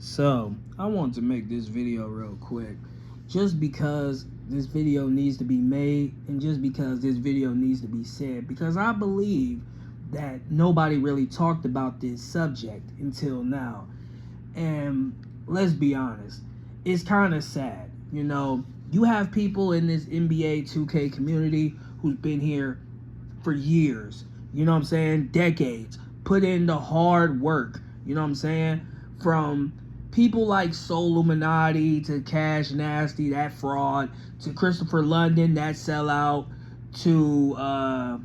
So, I want to make this video real quick. Just because this video needs to be made and just because this video needs to be said. Because I believe that nobody really talked about this subject until now. And let's be honest, it's kind of sad. You know, you have people in this NBA 2K community who's been here for years. You know what I'm saying? Decades. Put in the hard work. You know what I'm saying? From people like Soul Illuminati to Cash Nasty, that fraud, to Christopher London, that sellout, to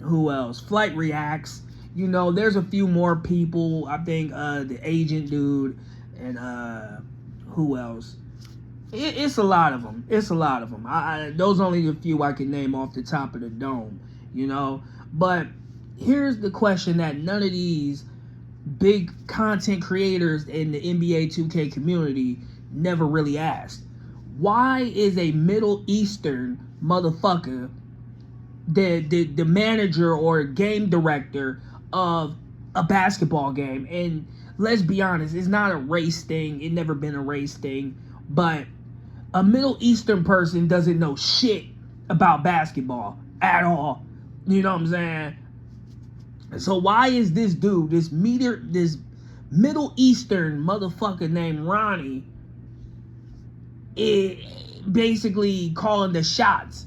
who else? Flight Reacts. You know, there's a few more people. I think the agent dude and who else? It's a lot of them. It's a lot of them. Those are only a few I can name off the top of the dome. You know, but here's the question that none of these big content creators in the NBA 2K community never really asked. Why is a Middle Eastern motherfucker the manager or game director of a basketball game? And let's be honest, it's not a race thing. It never been a race thing. But a Middle Eastern person doesn't know shit about basketball at all. You know what I'm saying? So why is this dude, this Middle Eastern motherfucker named Ronnie, basically calling the shots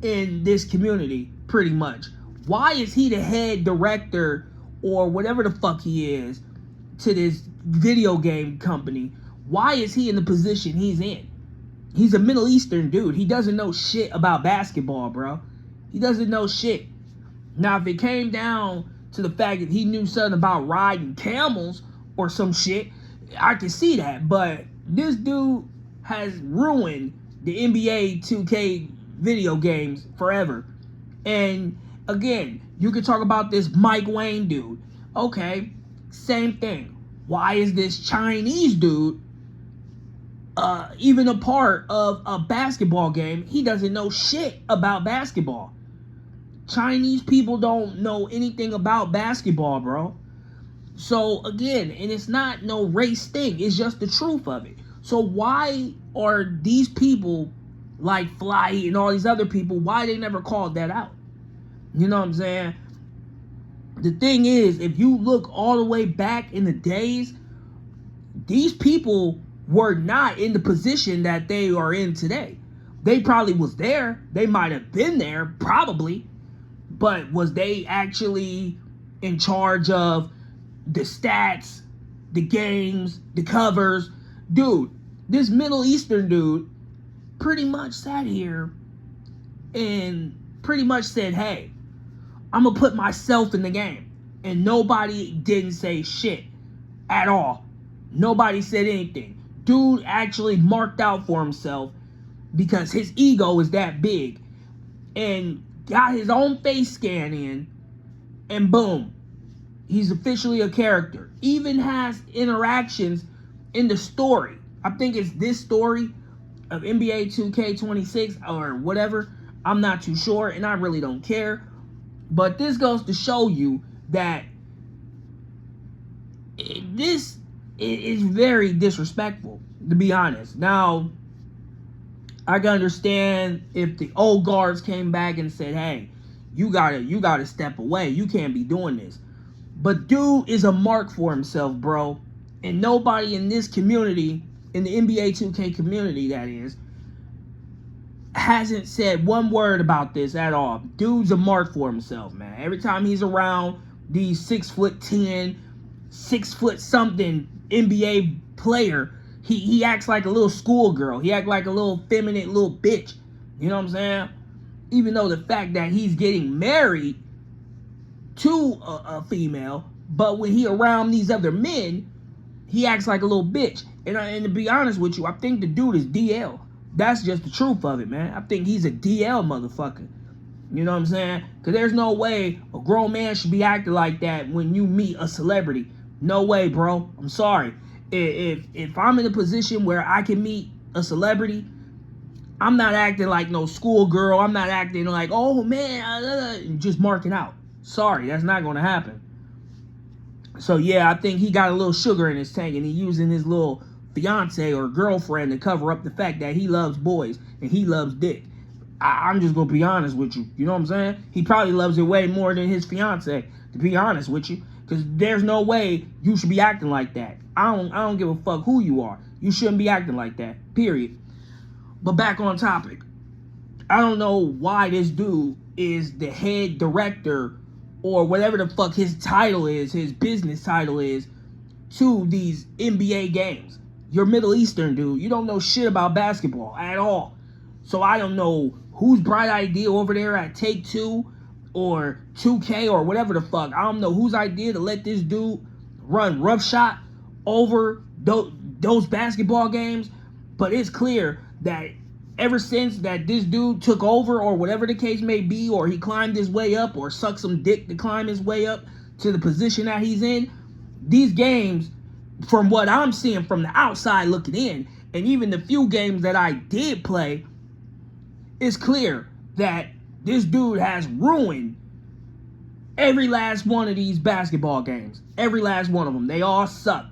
in this community, pretty much? Why is he the head director or whatever the fuck he is to this video game company? Why is he in the position he's in? He's a Middle Eastern dude. He doesn't know shit about basketball, bro. He doesn't know shit. Now, if it came down to the fact that he knew something about riding camels or some shit, I can see that. But this dude has ruined the NBA 2K video games forever. And again, you could talk about this Mike Wayne dude. Okay, same thing. Why is this Chinese dude even a part of a basketball game? He doesn't know shit about basketball. Chinese people don't know anything about basketball, bro. So again, and it's not no race thing. It's just the truth of it. So why are these people like Fly and all these other people, why they never called that out? You know what I'm saying? The thing is, if you look all the way back in the days, these people were not in the position that they are in today. They probably was there. They might have been there, probably. But was they actually in charge of the stats, the games, the covers? Dude, this Middle Eastern dude pretty much sat here and pretty much said, hey, I'm going to put myself in the game. And nobody didn't say shit at all. Nobody said anything. Dude actually marked out for himself because his ego is that big. And got his own face scan in, and boom, he's officially a character. Even has interactions in the story. I think it's this story of NBA 2K26 or whatever. I'm not too sure, and I really don't care. But this goes to show you that this is very disrespectful, to be honest. Now, I can understand if the old guards came back and said, hey, you gotta step away. You can't be doing this. But dude is a mark for himself, bro. And nobody in this community, in the NBA 2K community that is, hasn't said one word about this at all. Dude's a mark for himself, man. Every time he's around these 6'10", 6 foot something NBA player, He acts like a little schoolgirl. He acts like a little feminine little bitch. You know what I'm saying? Even though the fact that he's getting married to a female, but when he around these other men, he acts like a little bitch. And to be honest with you, I think the dude is DL. That's just the truth of it, man. I think he's a DL motherfucker. You know what I'm saying? Because there's no way a grown man should be acting like that when you meet a celebrity. No way, bro. I'm sorry. If I'm in a position where I can meet a celebrity, I'm not acting like no schoolgirl. I'm not acting like, oh man, just marking out. Sorry, that's not going to happen. So yeah, I think he got a little sugar in his tank, and he using his little fiance or girlfriend to cover up the fact that he loves boys and he loves dick. I'm just gonna be honest with you. You know what I'm saying? He probably loves it way more than his fiance, to be honest with you. Because there's no way you should be acting like that. I don't give a fuck who you are. You shouldn't be acting like that. Period. But back on topic. I don't know why this dude is the head director or whatever the fuck his title is, his business title is, to these NBA games. You're Middle Eastern, dude. You don't know shit about basketball at all. So I don't know whose bright idea over there at Take-Two or 2K or whatever the fuck. I don't know whose idea to let this dude run roughshod over those basketball games. But it's clear that ever since that this dude took over or whatever the case may be, or he climbed his way up or sucked some dick to climb his way up to the position that he's in, these games, from what I'm seeing from the outside looking in, and even the few games that I did play, it's clear that this dude has ruined every last one of these basketball games. Every last one of them. They all suck.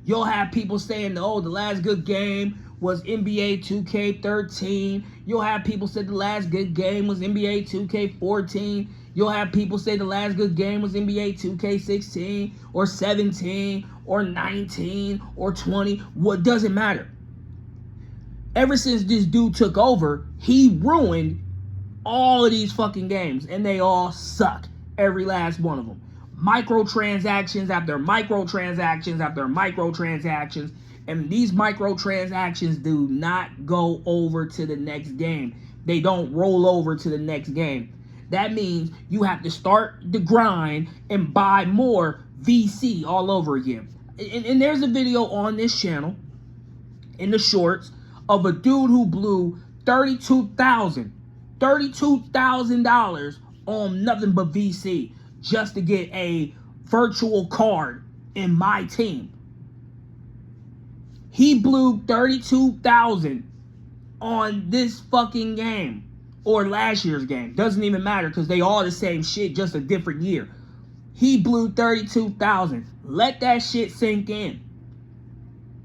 You'll have people saying, oh, the last good game was NBA 2K13. You'll have people say the last good game was NBA 2K14. You'll have people say the last good game was NBA 2K16 or 17 or 19 or 20. What doesn't matter. Ever since this dude took over, he ruined all of these fucking games, and they all suck. Every last one of them. Microtransactions after microtransactions after microtransactions, and these microtransactions do not go over to the next game. They don't roll over to the next game. That means you have to start the grind and buy more VC all over again. And there's a video on this channel in the shorts of a dude who blew $32,000 on nothing but VC just to get a virtual card in my team. He blew $32,000 on this fucking game, or last year's game. Doesn't even matter because they all the same shit, just a different year. He blew $32,000. Let that shit sink in.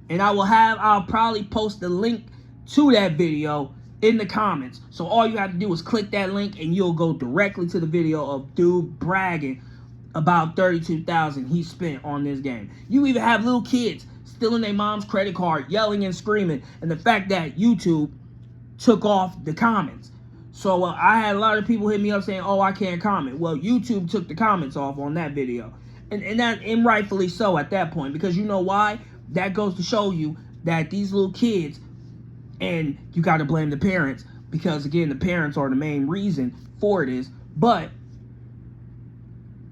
And I'll probably post the link to that video in the comments. So all you have to do is click that link and you'll go directly to the video of dude bragging about $32,000 he spent on this game. You even have little kids stealing their mom's credit card, yelling and screaming, and the fact that YouTube took off the comments. So I had a lot of people hit me up saying, oh, I can't comment. Well, YouTube took the comments off on that video. And rightfully so at that point, because you know why? That goes to show you that these little kids, and you got to blame the parents, because again, the parents are the main reason for this, but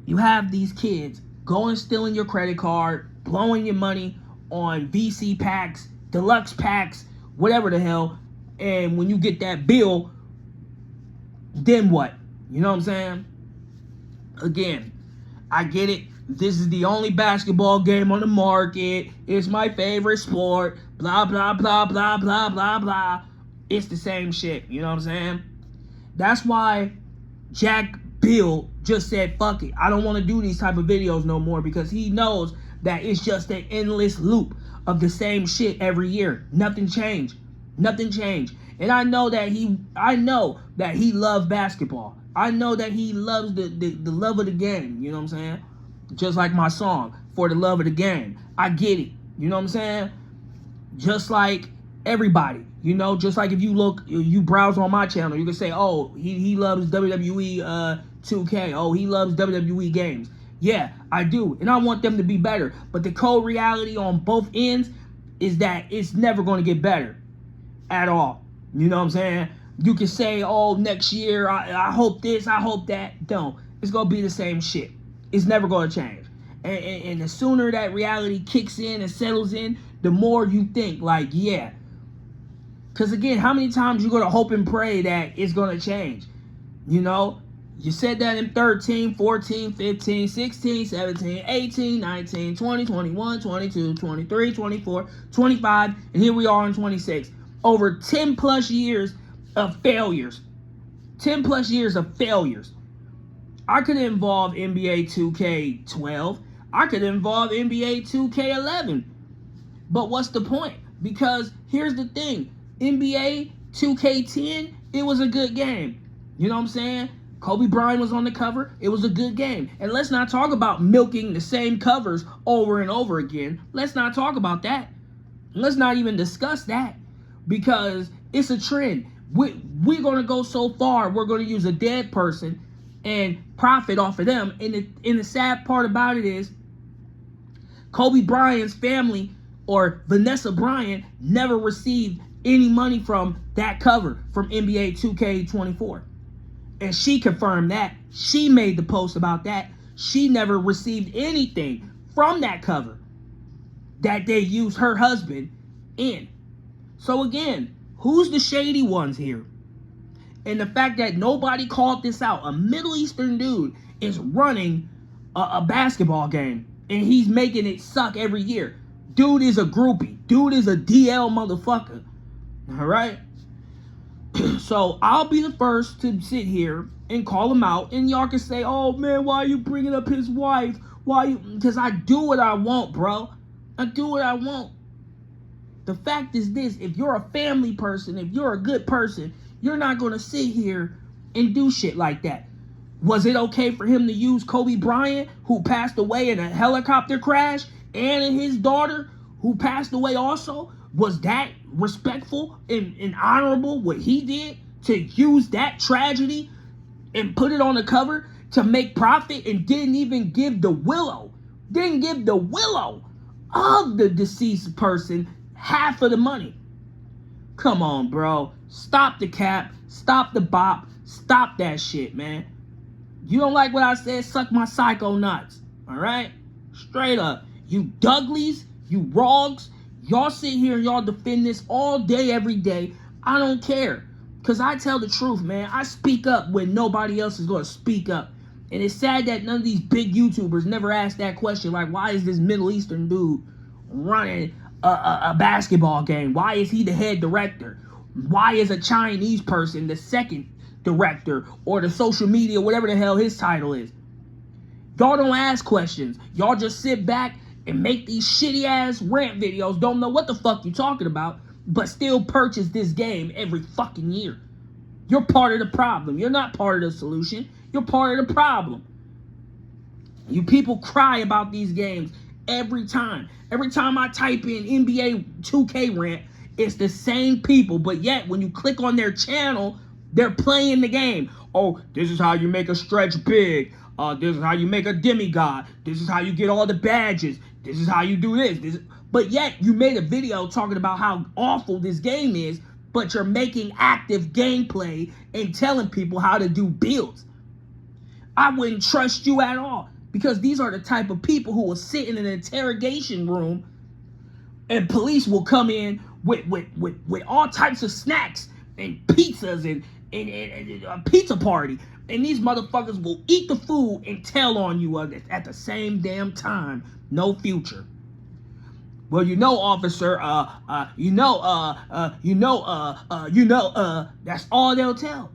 you have these kids going stealing your credit card, blowing your money on VC packs, deluxe packs, whatever the hell, and when you get that bill, then what? You know what I'm saying? Again, I get it. This is the only basketball game on the market. It's my favorite sport. Blah, blah, blah, blah, blah, blah, blah. It's the same shit. You know what I'm saying? That's why Jack Bill just said, fuck it. I don't want to do these type of videos no more, because he knows that it's just an endless loop of the same shit every year. Nothing changed. Nothing changed. And I know that he loves basketball. I know that he loves the love of the game. You know what I'm saying? Just like my song, For the Love of the Game. I get it. You know what I'm saying? Just like everybody. You know, just like if you browse on my channel, you can say, oh, he loves WWE 2K. Oh, he loves WWE games. Yeah, I do. And I want them to be better. But the cold reality on both ends is that it's never going to get better at all. You know what I'm saying? You can say, oh, next year, I hope this, I hope that. Don't. It's going to be the same shit. It's never going to change. And the sooner that reality kicks in and settles in, the more you think, like, yeah. Because, again, how many times you going to hope and pray that it's going to change? You know? You said that in 13, 14, 15, 16, 17, 18, 19, 20, 21, 22, 23, 24, 25, and here we are in 26. Over 10 plus years of failures. 10 plus years of failures. I could involve NBA 2K12. I could involve NBA 2K11. But what's the point? Because here's the thing. NBA 2K10, it was a good game. You know what I'm saying? Kobe Bryant was on the cover. It was a good game. And let's not talk about milking the same covers over and over again. Let's not talk about that. Let's not even discuss that. Because it's a trend. We're going to go so far, we're going to use a dead person and profit off of them. And the sad part about it is, Kobe Bryant's family or Vanessa Bryant never received any money from that cover from NBA 2K24. And she confirmed that. She made the post about that. She never received anything from that cover that they used her husband in. So again, who's the shady ones here? And the fact that nobody called this out. A Middle Eastern dude is running a basketball game, and he's making it suck every year. Dude is a groupie. Dude is a DL motherfucker. All right? So I'll be the first to sit here and call him out, and y'all can say, oh man, why are you bringing up his wife? Why you? Because I do what I want, bro. I do what I want. The fact is this: if you're a family person, if you're a good person, you're not going to sit here and do shit like that. Was it okay for him to use Kobe Bryant, who passed away in a helicopter crash, and his daughter, who passed away also? Was that respectful and honorable what he did, to use that tragedy and put it on the cover to make profit, and didn't even give the willow of the deceased person half of the money? Come on, bro. Stop the cap. Stop the bop. Stop that shit, man. You don't like what I said? Suck my psycho nuts. All right? Straight up. You Dudleys, you Rogs, y'all sit here and y'all defend this all day, every day. I don't care. Because I tell the truth, man. I speak up when nobody else is going to speak up. And it's sad that none of these big YouTubers never asked that question. Like, why is this Middle Eastern dude running a basketball game? Why is he the head director? Why is a Chinese person the second director, or the social media, whatever the hell his title is? Y'all don't ask questions. Y'all just sit back and make these shitty ass rant videos, don't know what the fuck you talking about, but still purchase this game every fucking year. You're part of the problem. You're not part of the solution. You're part of the problem. You people cry about these games every time. Every time I type in NBA 2K rant, it's the same people, but yet when you click on their channel, they're playing the game. Oh, this is how you make a stretch big. This is how you make a demigod. This is how you get all the badges. This is how you do this. But yet you made a video talking about how awful this game is, but you're making active gameplay and telling people how to do builds. I wouldn't trust you at all, because these are the type of people who will sit in an interrogation room and police will come in with all types of snacks and pizzas and a pizza party, and these motherfuckers will eat the food and tell on you at the same damn time. No future. Well, officer, that's all they'll tell.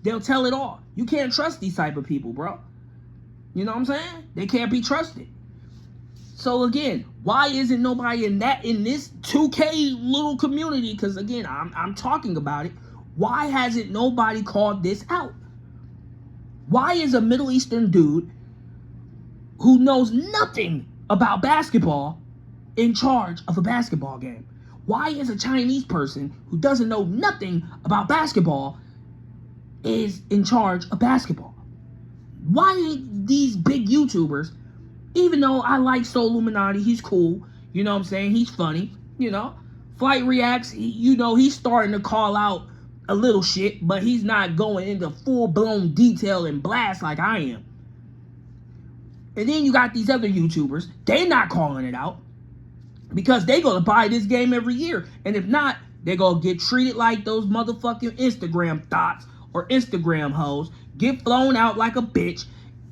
They'll tell it all. You can't trust these type of people, bro. You know what I'm saying? They can't be trusted. So again, why isn't nobody in this 2K little community? Because again, I'm talking about it. Why hasn't nobody called this out? Why is a Middle Eastern dude who knows nothing about basketball in charge of a basketball game? Why is a Chinese person who doesn't know nothing about basketball is in charge of basketball? Why ain't these big YouTubers, even though I like Soul Illuminati, he's cool, you know what I'm saying, he's funny, Flight Reacts, he's starting to call out a little shit, but he's not going into full-blown detail and blast like I am. And then you got these other YouTubers, they not calling it out, because they gonna buy this game every year. And if not, they gonna get treated like those motherfucking Instagram thoughts or Instagram hoes, get flown out like a bitch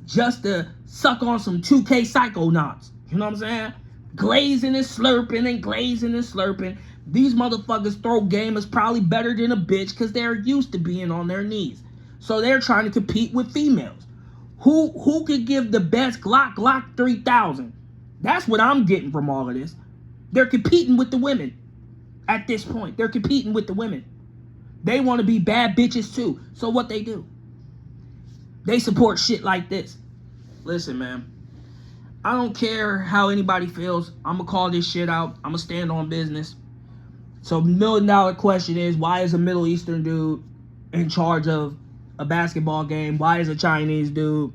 just to suck on some 2K psychonauts. You know what I'm saying? Glazing and slurping and glazing and slurping. These motherfuckers throw gamers probably better than a bitch because they're used to being on their knees. So they're trying to compete with females. Who could give the best Glock 3000? That's what I'm getting from all of this. They're competing with the women at this point. They're competing with the women. They want to be bad bitches too. So what they do? They support shit like this. Listen, man. I don't care how anybody feels. I'm going to call this shit out. I'm going to stand on business. So $1 million question is, why is a Middle Eastern dude in charge of a basketball game? Why is a Chinese dude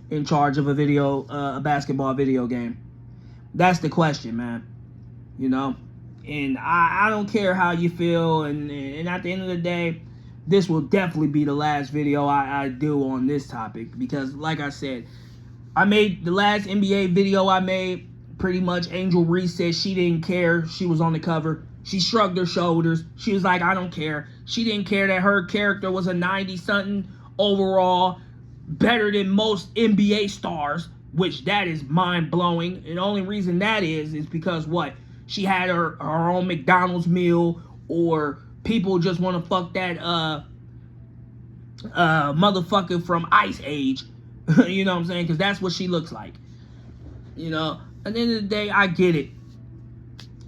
in charge of a basketball video game? That's the question, man. You know? And I don't care how you feel. And at the end of the day, this will definitely be the last video I do on this topic. Because, like I said, I made the last NBA video I made. Pretty much Angel Reese said she didn't care. She was on the cover. She shrugged her shoulders. She was like, I don't care. She didn't care that her character was a 90-something overall, better than most NBA stars, which that is mind-blowing. And the only reason that is because what? She had her own McDonald's meal, or people just want to fuck that motherfucker from Ice Age. You know what I'm saying? Because that's what she looks like. You know, at the end of the day, I get it.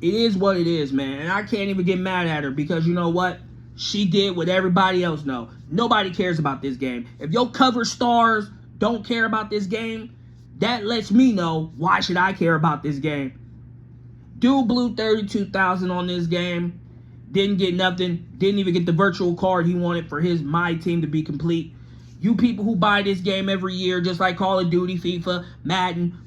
It is what it is, man. And I can't even get mad at her because you know what? She did what everybody else know. Nobody cares about this game. If your cover stars don't care about this game, that lets me know why should I care about this game. Dude blew $32,000 on this game. Didn't get nothing. Didn't even get the virtual card he wanted for his My Team to be complete. You people who buy this game every year, just like Call of Duty, FIFA, Madden,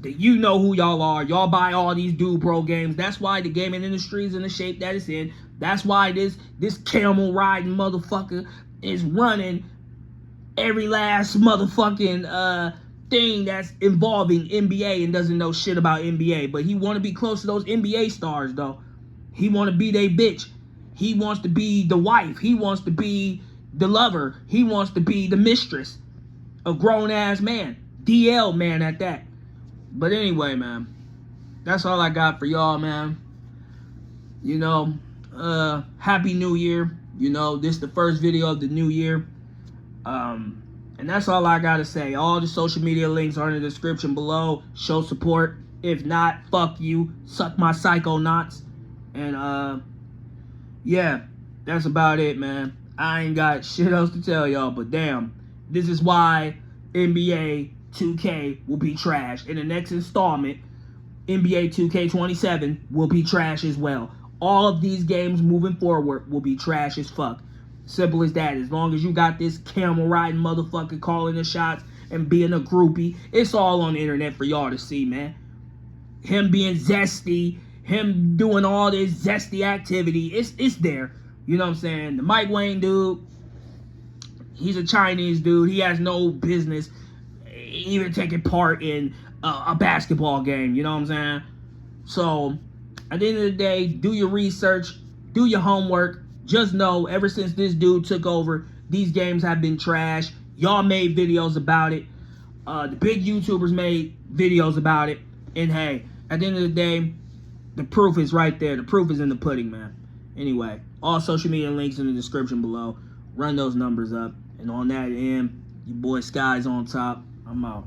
you know who y'all are. Y'all buy all these Dude Bro games. That's why the gaming industry is in the shape that it's in. That's why this camel riding motherfucker is running every last motherfucking thing that's involving NBA and doesn't know shit about NBA. But he want to be close to those NBA stars, though. He want to be their bitch. He wants to be the wife. He wants to be the lover. He wants to be the mistress of grown-ass man. DL man at that. But anyway, man, that's all I got for y'all, man. You know, Happy New Year. You know, this is the first video of the new year. And that's all I got to say. All the social media links are in the description below. Show support. If not, fuck you. Suck my psychonauts. And, yeah, that's about it, man. I ain't got shit else to tell y'all, but damn, this is why NBA 2K will be trash. In the next installment, NBA 2K27 will be trash as well. All of these games moving forward will be trash as fuck. Simple as that. As long as you got this camel riding motherfucker calling the shots and being a groupie, it's all on the internet for y'all to see, man. Him being zesty, him doing all this zesty activity, it's there. You know what I'm saying? The Mike Wayne dude, he's a Chinese dude. He has no business even taking part in a basketball game. You know what I'm saying? So, at the end of the day, do your research. Do your homework. Just know, ever since this dude took over, these games have been trash. Y'all made videos about it. The big YouTubers made videos about it. And hey, at the end of the day, the proof is right there. The proof is in the pudding, man. Anyway, all social media links in the description below. Run those numbers up. And on that end, your boy Sky's on top. I'm out.